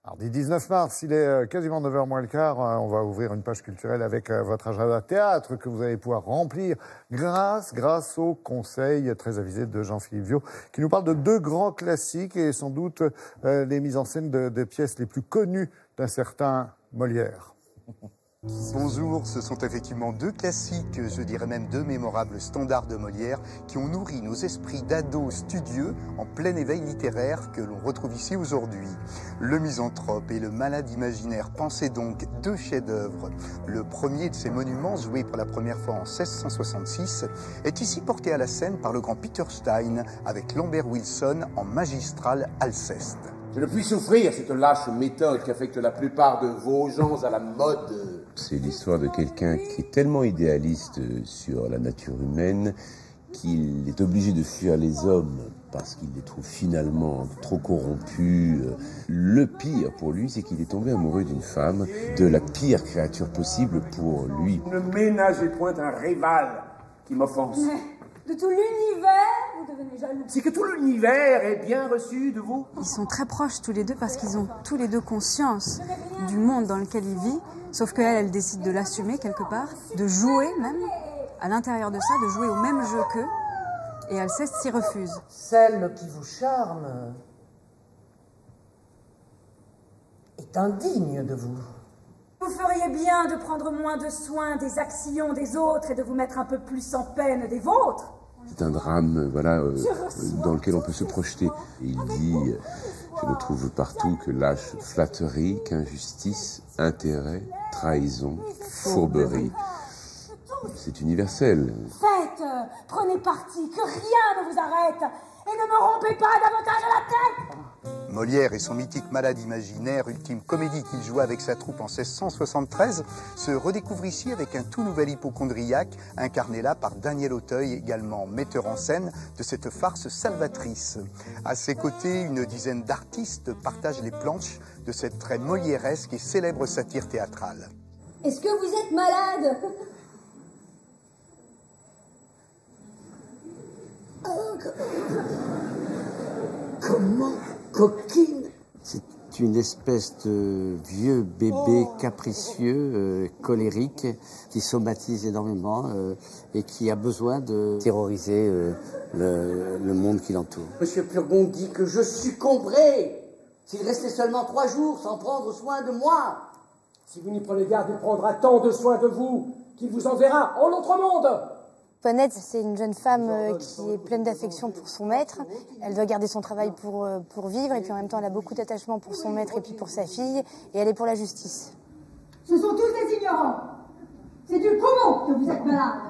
Mardi 19 mars, il est quasiment 9h moins le quart. On va ouvrir une page culturelle avec votre agenda théâtre que vous allez pouvoir remplir grâce au conseil très avisé de Jean-Philippe Viaud, qui nous parle de deux grands classiques et sans doute les mises en scène de pièces les plus connues d'un certain Molière. Bonjour, ce sont effectivement deux classiques, je dirais même deux mémorables standards de Molière qui ont nourri nos esprits d'ados studieux en plein éveil littéraire que l'on retrouve ici aujourd'hui. Le Misanthrope et le Malade imaginaire, pensez donc deux chefs-d'œuvre. Le premier de ces monuments, joué pour la première fois en 1666, est ici porté à la scène par le grand Peter Stein avec Lambert Wilson en magistral Alceste. Je ne puis souffrir cette lâche méthode qui affecte la plupart de vos gens à la mode. C'est l'histoire de quelqu'un qui est tellement idéaliste sur la nature humaine qu'il est obligé de fuir les hommes parce qu'il les trouve finalement trop corrompus. Le pire pour lui, c'est qu'il est tombé amoureux d'une femme, de la pire créature possible pour lui. Ne ménagez point un rival qui m'offense. De tout l'univers, vous devenez jaloux. C'est que tout l'univers est bien reçu de vous. Ils sont très proches tous les deux parce qu'ils ont tous les deux conscience du monde dans lequel il vit, sauf qu'elle, elle décide de l'assumer quelque part, de jouer même, à l'intérieur de ça, de jouer au même jeu qu'eux, et Alceste s'y refuse. Celle qui vous charme est indigne de vous. Vous feriez bien de prendre moins de soin des actions des autres et de vous mettre un peu plus en peine des vôtres. C'est un drame, dans lequel on peut se projeter. Et il dit, je ne trouve partout que lâche flatterie, qu'injustice, intérêt, trahison, fourberie. C'est universel. Faites, prenez parti, que rien ne vous arrête, et ne me rompez pas davantage la tête. Molière et son mythique Malade imaginaire, ultime comédie qu'il joua avec sa troupe en 1673, se redécouvre ici avec un tout nouvel hypocondriaque, incarné là par Daniel Auteuil, également metteur en scène de cette farce salvatrice. À ses côtés, une dizaine d'artistes partagent les planches de cette très molièresque et célèbre satire théâtrale. Est-ce que vous êtes malade? Comment coquine? C'est une espèce de vieux bébé capricieux, colérique, qui somatise énormément et qui a besoin de terroriser le monde qui l'entoure. Monsieur Purgon dit que je succomberai s'il restait seulement 3 jours sans prendre soin de moi. Si vous n'y prenez garde, il prendra tant de soin de vous qu'il vous enverra en l'autre monde. Ponette, c'est une jeune femme qui est pleine d'affection pour son maître. Elle doit garder son travail pour vivre et puis en même temps elle a beaucoup d'attachement pour son maître et puis pour sa fille et elle est pour la justice. Ce sont tous des ignorants. C'est du comment que vous êtes malade.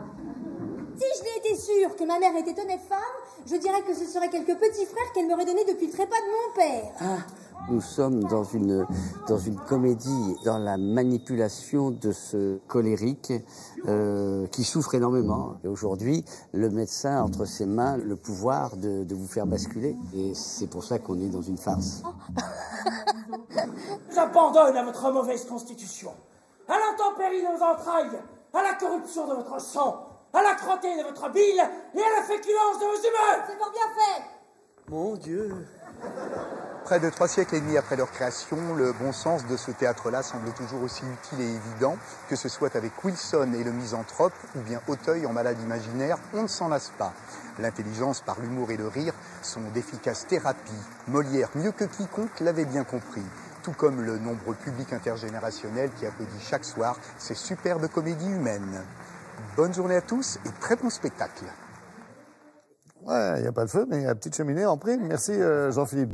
Si je n'ai été sûre que ma mère était honnête femme, je dirais que ce seraient quelques petits frères qu'elle m'aurait donnés depuis le trépas de mon père. Nous sommes dans une comédie, dans la manipulation de ce colérique qui souffre énormément. Et aujourd'hui, le médecin a entre ses mains le pouvoir de vous faire basculer. Et c'est pour ça qu'on est dans une farce. J'abandonne à votre mauvaise constitution, à l'intempérie de vos entrailles, à la corruption de votre sang, à la crotté de votre bile et à la féculence de vos humeurs. C'est fort bien fait. Mon Dieu! Près de 3 siècles et demi après leur création, le bon sens de ce théâtre-là semble toujours aussi utile et évident, que ce soit avec Wilson et le Misanthrope, ou bien Auteuil en Malade imaginaire, on ne s'en lasse pas. L'intelligence par l'humour et le rire sont d'efficaces thérapies. Molière, mieux que quiconque, l'avait bien compris. Tout comme le nombreux public intergénérationnel qui applaudit chaque soir ces superbes comédies humaines. Bonne journée à tous et très bon spectacle. Ouais, il n'y a pas de feu, mais il y a une petite cheminée en prime. Merci Jean-Philippe.